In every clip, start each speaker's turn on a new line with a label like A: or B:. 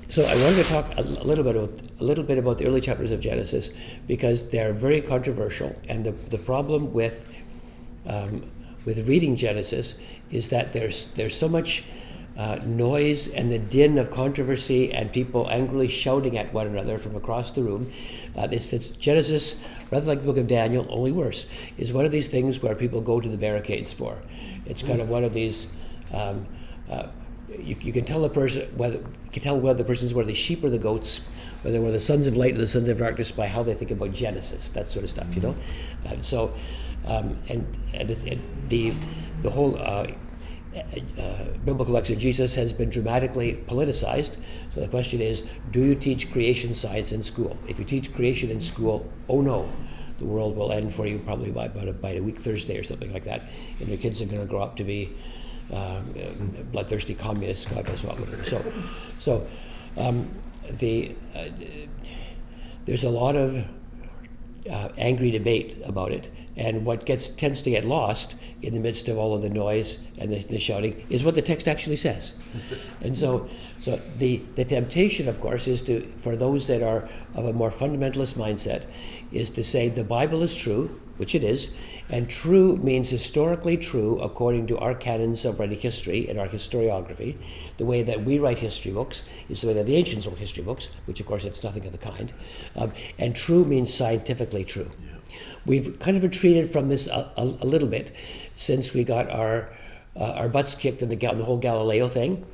A: So I wanted to talk a little bit about the early chapters of Genesis, because they're very controversial, and the problem with reading Genesis is that there's so much noise and the din of controversy and people angrily shouting at one another from across the room. It's Genesis, rather like the book of Daniel, only worse, is one of these things where people go to the barricades for. It's kind of one of these. You can tell whether the person's one of the sheep or the goats, whether they're the sons of light or the sons of darkness, by how they think about Genesis, that sort of stuff, you know. The whole biblical exegesis has been dramatically politicized. So the question is, do you teach creation science in school? If you teach creation in school, oh no, the world will end for you probably by a week Thursday or something like that, and your kids are going to grow up to be bloodthirsty communists, God knows what. There's a lot of angry debate about it, and what tends to get lost in the midst of all of the noise and the shouting is what the text actually says. And so the temptation, of course, is for those that are of a more fundamentalist mindset, is to say the Bible is true, which it is, and true means historically true according to our canons of writing history and our historiography. The way that we write history books is the way that the ancients wrote history books, which of course it's nothing of the kind. And true means scientifically true. Yeah. We've kind of retreated from this a little bit since we got our butts kicked in the whole Galileo thing.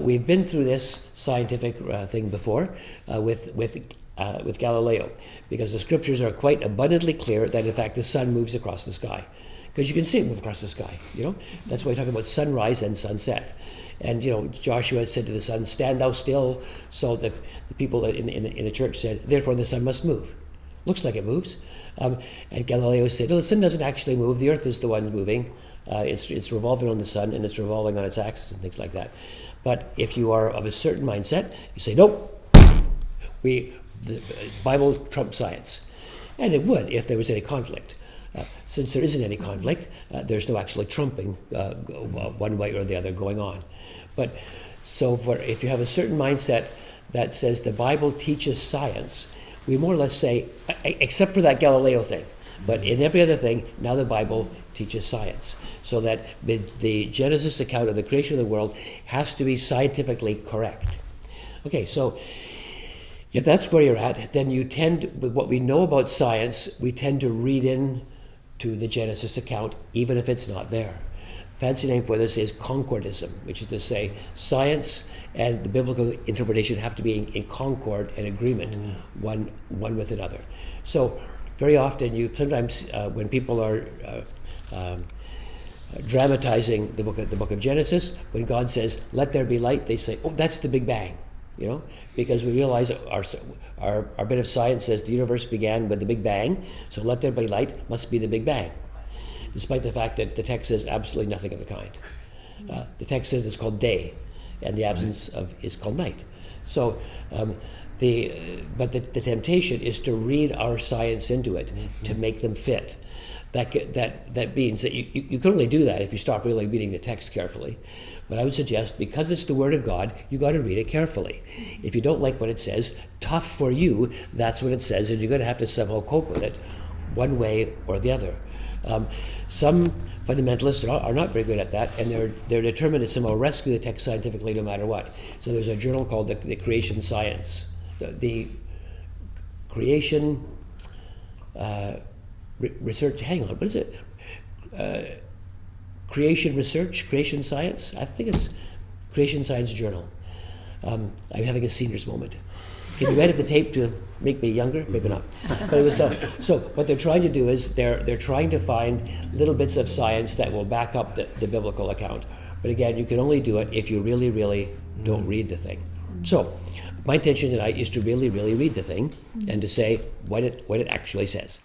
A: We've been through this scientific thing before with Galileo, because the scriptures are quite abundantly clear that in fact the sun moves across the sky, because you can see it move across the sky. You know, that's why we talk about sunrise and sunset. And you know, Joshua said to the sun, "Stand thou still." So the people in the church said, "Therefore the sun must move." Looks like it moves. And Galileo said, "No, the sun doesn't actually move. The earth is the one moving. It's revolving on the sun, and it's revolving on its axis and things like that." But if you are of a certain mindset, you say, "Nope, the Bible trumps science." And it would if there was any conflict. Since there isn't any conflict, there's no actually trumping one way or the other going on. But so if you have a certain mindset that says the Bible teaches science, we more or less say, except for that Galileo thing, but in every other thing, now the Bible teaches science. So that the Genesis account of the creation of the world has to be scientifically correct. Okay, so if that's where you're at, then you tend, with what we know about science, we tend to read in to the Genesis account, even if it's not there. Fancy name for this is concordism, which is to say science and the biblical interpretation have to be in concord and agreement, one with another. So very often, sometimes when people are dramatizing the book of Genesis, when God says, "Let there be light," they say, "Oh, that's the Big Bang." You know, because we realize our bit of science says the universe began with the Big Bang, so "let there be light" must be the Big Bang, despite the fact that the text says absolutely nothing of the kind. The text says it's called day, and the absence of is called night. So, but the temptation is to read our science into it to make them fit. That means that you can only do that if you stop really reading the text carefully. But I would suggest, because it's the Word of God, you got to read it carefully. If you don't like what it says, tough for you, that's what it says, and you're going to have to somehow cope with it, one way or the other. Some fundamentalists are not very good at that, and they're determined to somehow rescue the text scientifically no matter what. So there's a journal called the Creation Science, the Creation Research. Hang on, what is it? Creation Research, Creation Science. I think it's Creation Science Journal. I'm having a senior's moment. Can you edit the tape to make me younger? Maybe not. But it was so what they're trying to do is they're trying to find little bits of science that will back up the biblical account. But again, you can only do it if you really, really don't read the thing. So my intention tonight is to really, really read the thing and to say what it actually says.